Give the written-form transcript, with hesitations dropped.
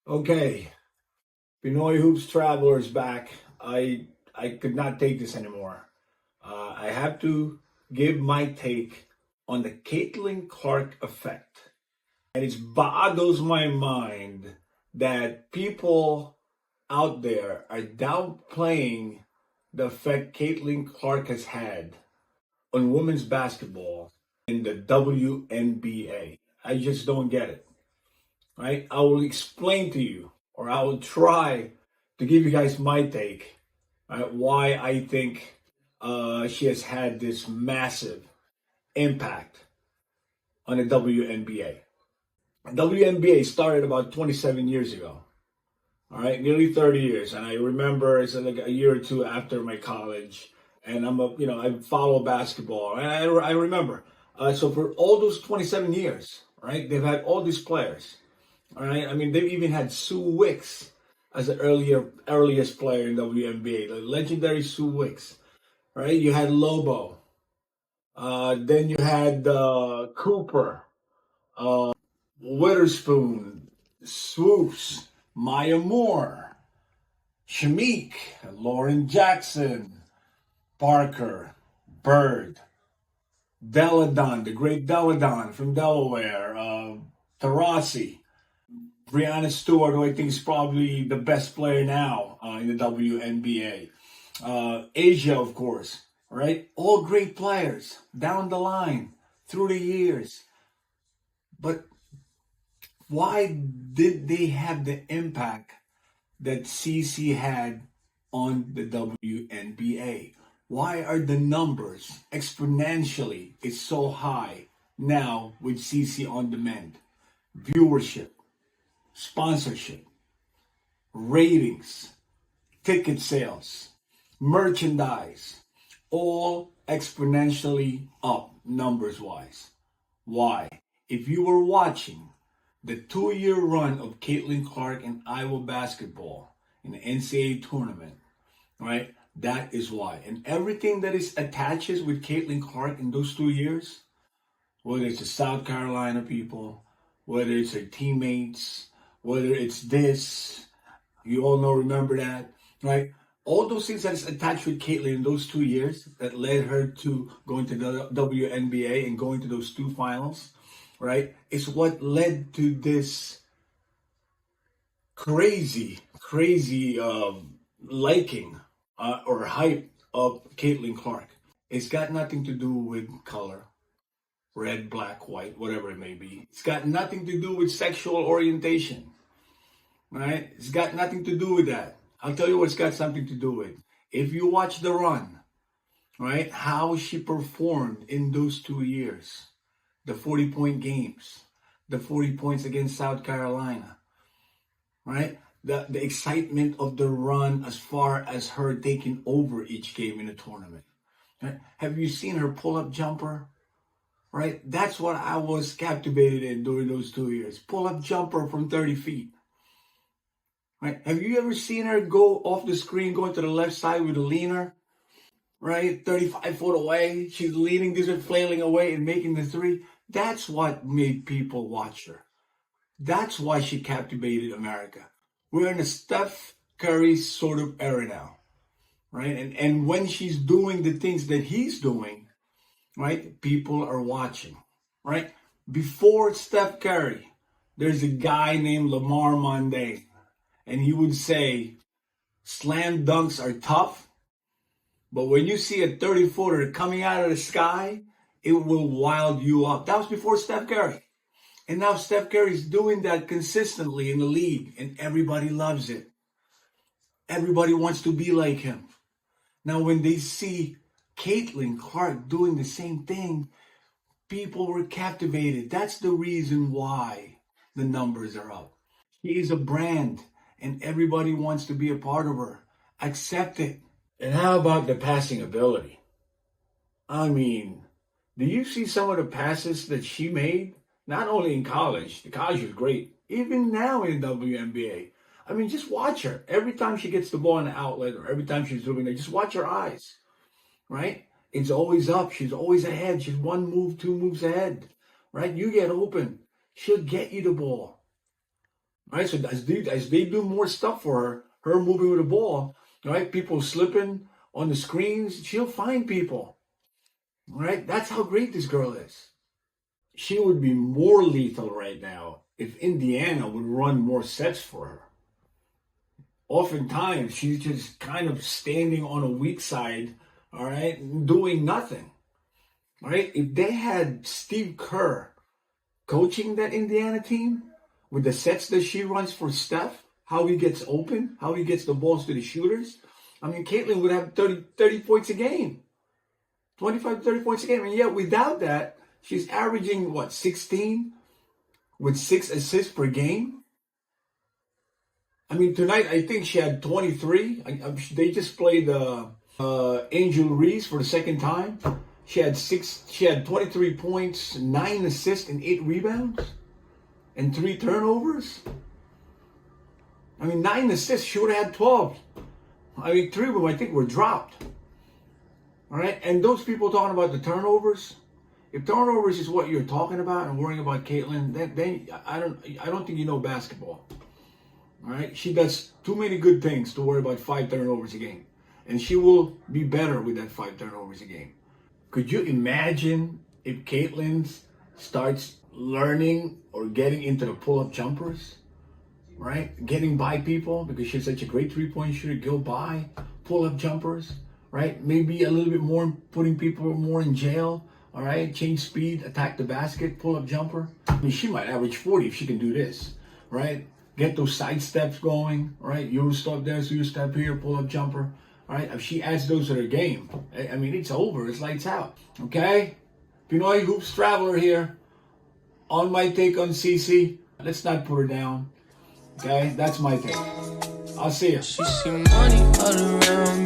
Okay, PinoyHoopsTraveler is back. I could not take this anymore. I have to give my take on the Caitlin Clark effect. And it boggles my mind that people out there are downplaying the effect Caitlin Clark has had on women's basketball in the WNBA. I just don't get it. Right? I will explain to you, or I will try to give you guys my take, right? Why I think she has had this massive impact on the WNBA. WNBA started about 27 years ago. All right, nearly 30 years, and I remember it's like a year or two after my college, and I follow basketball, and I remember. So for all those 27 years, right, they've had all these players. All right. I mean, they've even had Sue Wicks as the earliest player in WNBA, the legendary Sue Wicks. Right. You had Lobo. Then you had Cooper, Witherspoon, Swoops, Maya Moore, Shamik, Lauren Jackson, Parker, Bird, Deladon, the great Deladon from Delaware, Tarasi. Brianna Stewart, who I think is probably the best player now in the WNBA. Asia, of course, right? All great players down the line through the years. But why did they have the impact that CC had on the WNBA? Why are the numbers exponentially is so high now with CC on demand? Viewership, sponsorship, ratings, ticket sales, merchandise, all exponentially up numbers wise. Why? If you were watching the 2-year run of Caitlin Clark in Iowa basketball in the NCAA tournament, right? That is why. And everything that is attaches with Caitlin Clark in those 2 years, whether it's the South Carolina people, whether it's her teammates, whether it's this, you all know, remember that, right? All those things that is attached with Caitlin in those 2 years that led her to going to the WNBA and going to those two finals, right, is what led to this crazy liking or hype of Caitlin Clark. It's got nothing to do with color, red, black, white, whatever it may be. It's got nothing to do with sexual orientation. Right? It's got nothing to do with that. I'll tell you what it's got something to do with. If you watch the run, right, how she performed in those 2 years, the 40-point games, the 40 points against South Carolina, right? The excitement of the run as far as her taking over each game in the tournament. Right? Have you seen her pull-up jumper? Right? That's what I was captivated in during those 2 years. Pull-up jumper from 30 feet. Right? Have you ever seen her go off the screen, going to the left side with a leaner? Right? 35 foot away. She's leaning this and flailing away and making the three. That's what made people watch her. That's why she captivated America. We're in a Steph Curry sort of era now. Right? And when she's doing the things that he's doing, right, people are watching. Right? Before Steph Curry, there's a guy named Lamar Monday. And he would say, slam dunks are tough, but when you see a 30-footer coming out of the sky, it will wild you up. That was before Steph Curry. And now Steph Curry's doing that consistently in the league, and everybody loves it. Everybody wants to be like him. Now, when they see Caitlin Clark doing the same thing, people were captivated. That's the reason why the numbers are up. She is a brand. And everybody wants to be a part of her. Accept it. And how about the passing ability? I mean, do you see some of the passes that she made? Not only in college. The college was great. Even now in WNBA. I mean, just watch her. Every time she gets the ball in the outlet or every time she's doing it, just watch her eyes. Right? It's always up. She's always ahead. She's 1 move, 2 moves ahead. Right? You get open. She'll get you the ball. All right, so as they do more stuff for her moving with the ball, all right, people slipping on the screens, she'll find people. All right, that's how great this girl is. She would be more lethal right now if Indiana would run more sets for her. Oftentimes, she's just kind of standing on a weak side, all right, doing nothing. All right, if they had Steve Kerr coaching that Indiana team with the sets that she runs for Steph, how he gets open, how he gets the balls to the shooters, I mean, Caitlin would have 30 points a game, 25, 30 points a game. And yet, without that, she's averaging, 16 with 6 assists per game? I mean, tonight, I think she had 23. They just played Angel Reese for the second time. She had 23 points, 9 assists, and 8 rebounds, and 3 turnovers. I mean, 9 assists, she would have had 12. I mean, 3 of them, I think, were dropped. All right, and those people talking about the turnovers, if turnovers is what you're talking about and worrying about Caitlin, then I don't think you know basketball. All right, she does too many good things to worry about 5 turnovers a game, and she will be better with that 5 turnovers a game. Could you imagine if Caitlin starts learning or getting into the pull-up jumpers, right? Getting by people because she's such a great three-point shooter, go by, pull-up jumpers, right? Maybe a little bit more, putting people more in jail, all right? Change speed, attack the basket, pull-up jumper. I mean, she might average 40 if she can do this, right? Get those side steps going, right? You step there, so you step here, pull-up jumper. All right, if she adds those to her game, I mean, it's over. It's lights out. Okay? PinoyHoopsTraveler here on my take on Cece. Let's not put her down. Okay? That's my take. I'll see you. She see money all around